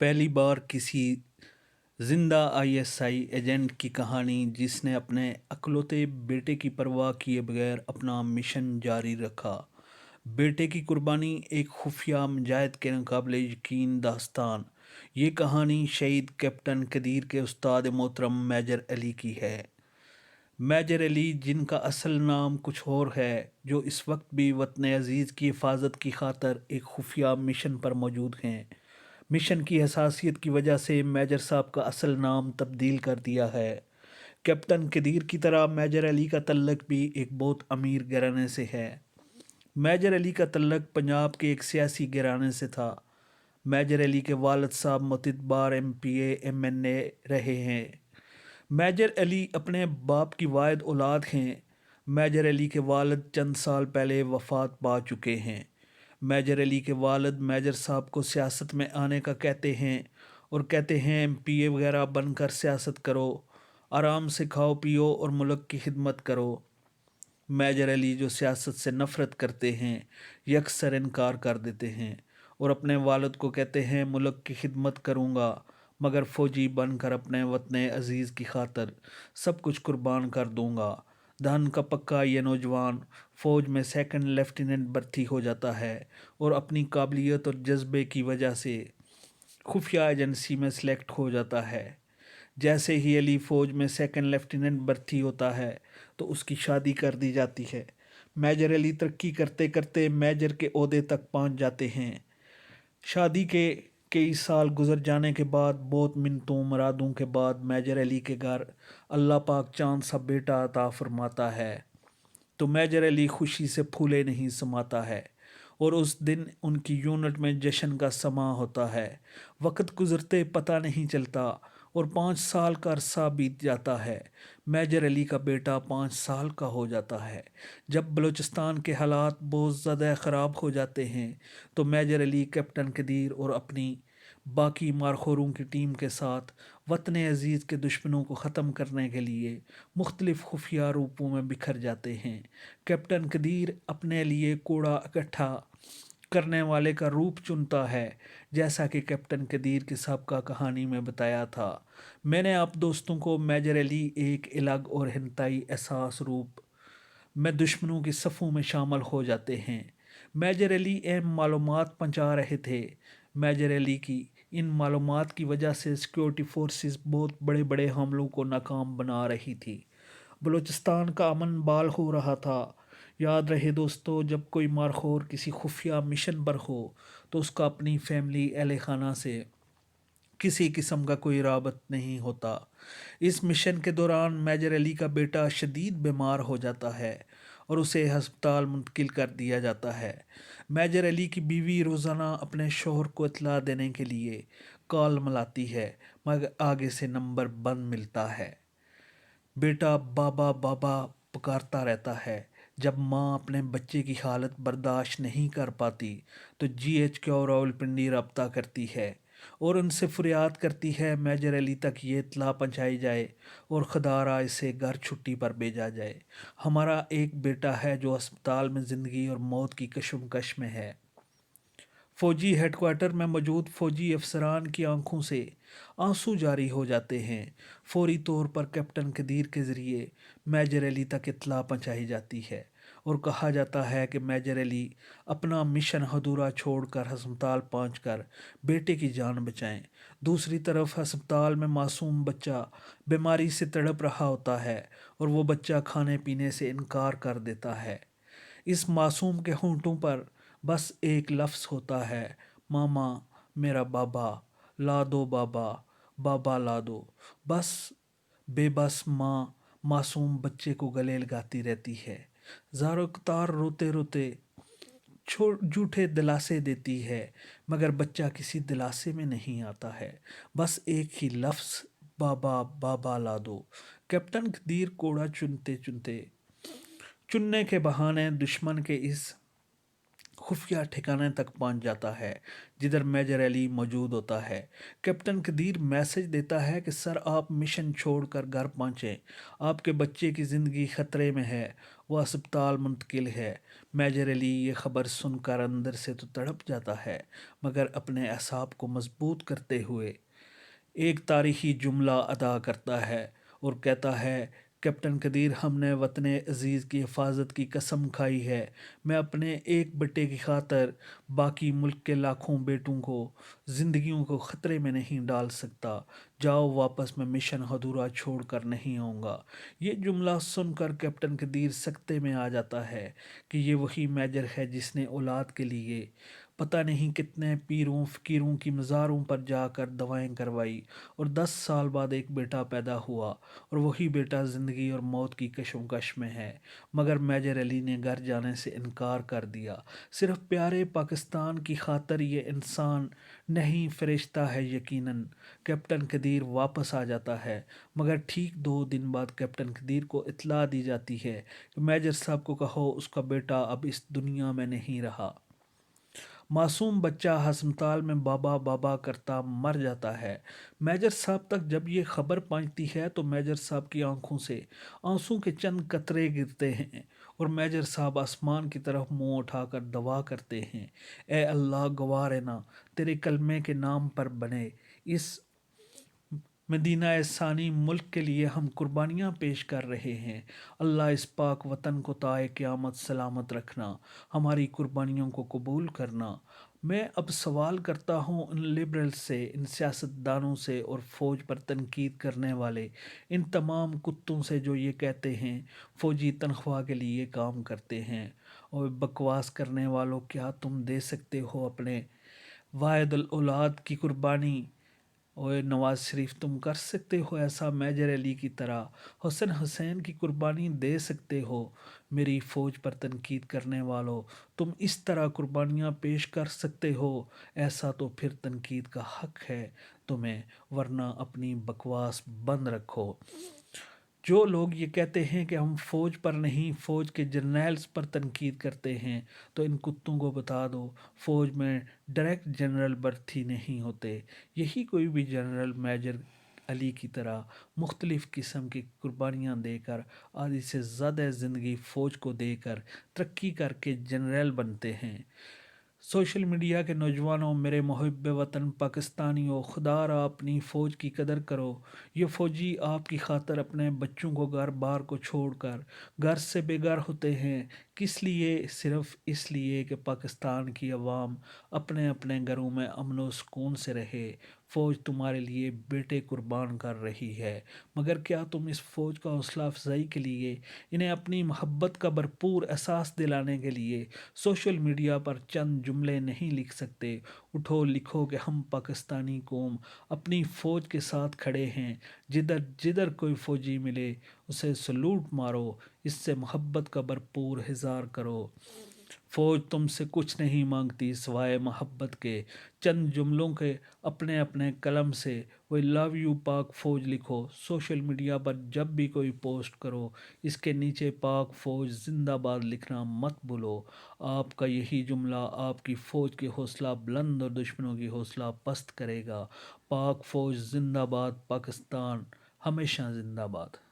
पहली बार किसी जिंदा आईएसआई एजेंट की कहानी जिसने अपने अकलौते बेटे की परवाह किए बगैर अपना मिशन जारी रखा। बेटे की कुर्बानी एक खुफिया मुजाहिद के नाकाबिले यकीन दास्तान। ये कहानी शहीद कैप्टन कदीर के उस्ताद मोहतरम मेजर अली की है। मेजर अली, जिनका असल नाम कुछ और है, जो इस वक्त भी वतन अजीज़ की हिफाजत की खातर एक खुफिया मिशन पर मौजूद हैं। मिशन की हसासियत की वजह से मेजर साहब का असल नाम तब्दील कर दिया है। कैप्टन कदीर की तरह मेजर अली का तल्लक भी एक बहुत अमीर घराने से है। मेजर अली का तल्लक पंजाब के एक सियासी घराने से था। मेजर अली के वालिद साहब मुतअद्दिद एमपीए एमएनए रहे हैं। मेजर अली अपने बाप की वाहिद औलाद हैं। मेजर अली के वालिद चंद साल पहले वफ़ात पा चुके हैं। मेजर अली के वालिद मेजर साहब को सियासत में आने का कहते हैं और कहते हैं एमपीए वगैरह बनकर सियासत करो, आराम से खाओ पियो और मुल्क की खिदमत करो। मेजर अली, जो सियासत से नफ़रत करते हैं, यकसर इनकार कर देते हैं और अपने वालिद को कहते हैं मुल्क की खिदमत करूँगा, मगर फ़ौजी बनकर अपने वतन अज़ीज़ की खातर सब कुछ कुर्बान कर दूँगा। धन का पक्का ये नौजवान फ़ौज में सेकंड लेफ्टिनेंट भर्ती हो जाता है और अपनी काबिलियत और जज्बे की वजह से खुफिया एजेंसी में सेलेक्ट हो जाता है। जैसे ही अली फ़ौज में सेकंड लेफ्टिनेंट भर्ती होता है तो उसकी शादी कर दी जाती है। मेजर अली तरक्की करते करते मेजर के ओहदे तक पहुंच जाते हैं। शादी के कई साल गुजर जाने के बाद, बहुत मिन्नतों मुरादों के बाद मेजर अली के घर अल्लाह पाक चांद सा बेटा अता फरमाता है तो मेजर अली खुशी से फूले नहीं समाता है और उस दिन उनकी यूनिट में जश्न का समा होता है। वक्त गुजरते पता नहीं चलता और 5 साल का अरसा बीत जाता है। मेजर अली का बेटा 5 साल का हो जाता है। जब बलूचिस्तान के हालात बहुत ज़्यादा ख़राब हो जाते हैं तो मेजर अली कैप्टन कदीर और अपनी बाकी मारखोरों की टीम के साथ वतन अजीज़ के दुश्मनों को ख़त्म करने के लिए मुख्तलिफ़ खुफिया रूपों में बिखर जाते हैं। कैप्टन कदीर अपने लिए कूड़ा इकट्ठा करने वाले का रूप चुनता है, जैसा कि कैप्टन कदीर की सबका कहानी में बताया था। मैंने आप दोस्तों को मेजर अली एक अलग और हिंताई एहसास रूप में दुश्मनों की सफ़ों में शामिल हो जाते हैं। मेजर अली अहम मालूमात पहुंचा रहे थे। मेजर अली की इन मालूमात की वजह से सिक्योरिटी फोर्सेस बहुत बड़े बड़े हमलों को नाकाम बना रही थी। बलूचिस्तान का अमन बहाल हो रहा था। याद रहे दोस्तों, जब कोई मारखोर किसी खुफिया मिशन पर हो तो उसका अपनी फैमिली अहल खाना से किसी किस्म का कोई राबत नहीं होता। इस मिशन के दौरान मेजर अली का बेटा शदीद बीमार हो जाता है और उसे हस्पताल मुंतकिल कर दिया जाता है। मेजर अली की बीवी रोज़ाना अपने शोहर को इतला देने के लिए कॉल मिलाती है, मगर आगे से नंबर बंद मिलता है। बेटा बाबा बाबा पुकारता रहता है। जब माँ अपने बच्चे की हालत बर्दाश्त नहीं कर पाती तो GHQ रावलपिंडी रब्ता करती है और उनसे फरियाद करती है मेजर अली तक ये इतला पहुँचाई जाए और खुदारा इसे घर छुट्टी पर भेजा जाए। हमारा एक बेटा है जो अस्पताल में ज़िंदगी और मौत की कशमकश में है। फौजी हेडक्वार्टर में मौजूद फौजी अफसरान की आंखों से आंसू जारी हो जाते हैं। फौरी तौर पर कैप्टन कदीर के ज़रिए मेजर अली तक इत्तला पहुंचाई जाती है और कहा जाता है कि मेजर अली अपना मिशन अधूरा छोड़कर अस्पताल पहुंचकर बेटे की जान बचाएं। दूसरी तरफ अस्पताल में मासूम बच्चा बीमारी से तड़प रहा होता है और वो बच्चा खाने पीने से इनकार कर देता है। इस मासूम के होंठों पर बस एक लफ्ज़ होता है, मामा, मेरा बाबा, ला दो बाबा, बाबा ला दो। बस बेबस माँ मासूम बच्चे को गले लगाती रहती है, ज़ारो कतार रोते रोते झूठे दिलासे देती है, मगर बच्चा किसी दिलासे में नहीं आता है। बस एक ही लफ्ज़, बाबा बाबा ला दो। कैप्टन कदीर कोड़ा चुनते चुनते चुनने के बहाने दुश्मन के इस خفیہ ٹھکانے تک پہنچ جاتا ہے جدھر میجر علی موجود ہوتا ہے۔ کیپٹن قدیر میسج دیتا ہے کہ سر آپ مشن چھوڑ کر گھر پہنچیں، آپ کے بچے کی زندگی خطرے میں ہے، وہ اسپتال منتقل ہے۔ میجر علی یہ خبر سن کر اندر سے تو تڑپ جاتا ہے، مگر اپنے اعصاب کو مضبوط کرتے ہوئے ایک تاریخی جملہ ادا کرتا ہے اور کہتا ہے، کیپٹن قدیر ہم نے وطن عزیز کی حفاظت کی قسم کھائی ہے، میں اپنے ایک بیٹے کی خاطر باقی ملک کے لاکھوں بیٹوں کو زندگیوں کو خطرے میں نہیں ڈال سکتا، جاؤ واپس، میں مشن ادھورا چھوڑ کر نہیں آؤں گا۔ یہ جملہ سن کر کیپٹن قدیر سکتے میں آ جاتا ہے کہ یہ وہی میجر ہے جس نے اولاد کے لیے پتہ نہیں کتنے پیروں فقیروں کی مزاروں پر جا کر دوائیں کروائی، اور 10 سال بعد ایک بیٹا پیدا ہوا، اور وہی بیٹا زندگی اور موت کی کشمکش میں ہے، مگر میجر علی نے گھر جانے سے انکار کر دیا۔ صرف پیارے پاکستان کی خاطر یہ انسان نہیں فرشتہ ہے یقیناً۔ کیپٹن قدیر واپس آ جاتا ہے، مگر ٹھیک 2 دن بعد کیپٹن قدیر کو اطلاع دی جاتی ہے کہ میجر صاحب کو کہو اس کا بیٹا اب اس دنیا میں نہیں رہا۔ معصوم بچہ ہسپتال میں بابا بابا کرتا مر جاتا ہے۔ میجر صاحب تک جب یہ خبر پہنچتی ہے تو میجر صاحب کی آنکھوں سے آنسوں کے چند قطرے گرتے ہیں، اور میجر صاحب آسمان کی طرف منہ اٹھا کر دعا کرتے ہیں، اے اللہ گوارنا تیرے کلمے کے نام پر بنے اس مدینہ ثانی ملک کے لیے ہم قربانیاں پیش کر رہے ہیں، اللہ اس پاک وطن کو تا قیامت سلامت رکھنا، ہماری قربانیوں کو قبول کرنا۔ میں اب سوال کرتا ہوں ان لبرل سے، ان سیاستدانوں سے اور فوج پر تنقید کرنے والے ان تمام کتوں سے جو یہ کہتے ہیں فوجی تنخواہ کے لیے کام کرتے ہیں، اور بکواس کرنے والوں، کیا تم دے سکتے ہو اپنے واحد الاولاد کی قربانی؟ اوے نواز شریف تم کر سکتے ہو ایسا؟ میجر علی کی طرح حسن حسین کی قربانی دے سکتے ہو؟ میری فوج پر تنقید کرنے والوں، تم اس طرح قربانیاں پیش کر سکتے ہو؟ ایسا تو پھر تنقید کا حق ہے تمہیں، ورنہ اپنی بکواس بند رکھو۔ جو لوگ یہ کہتے ہیں کہ ہم فوج پر نہیں فوج کے جرنیلز پر تنقید کرتے ہیں، تو ان کتوں کو بتا دو فوج میں ڈائریکٹ جنرل برتھی نہیں ہوتے، یہی کوئی بھی جنرل میجر علی کی طرح مختلف قسم کی قربانیاں دے کر، آدھی سے زیادہ زندگی فوج کو دے کر ترقی کر کے جنرل بنتے ہیں۔ سوشل میڈیا کے نوجوانوں، میرے محب وطن پاکستانیوں، خدا را اپنی فوج کی قدر کرو۔ یہ فوجی آپ کی خاطر اپنے بچوں کو گھر بار کو چھوڑ کر گھر سے بے گھر ہوتے ہیں، کس لیے؟ صرف اس لیے کہ پاکستان کی عوام اپنے اپنے گھروں میں امن و سکون سے رہے۔ فوج تمہارے لیے بیٹے قربان کر رہی ہے، مگر کیا تم اس فوج کا حوصلہ افزائی کے لیے، انہیں اپنی محبت کا بھرپور احساس دلانے کے لیے سوشل میڈیا پر چند جملے نہیں لکھ سکتے؟ اٹھو، لکھو کہ ہم پاکستانی قوم اپنی فوج کے ساتھ کھڑے ہیں، جدھر جدھر کوئی فوجی ملے اسے سلوٹ مارو، اس سے محبت کا بھرپور اظہار کرو۔ فوج تم سے کچھ نہیں مانگتی سوائے محبت کے چند جملوں کے، اپنے اپنے قلم سے وہ لو یو پاک فوج لکھو۔ سوشل میڈیا پر جب بھی کوئی پوسٹ کرو، اس کے نیچے پاک فوج زندہ باد لکھنا مت بھولو۔ آپ کا یہی جملہ آپ کی فوج کی حوصلہ بلند اور دشمنوں کی حوصلہ پست کرے گا۔ پاک فوج زندہ باد، پاکستان ہمیشہ زندہ باد۔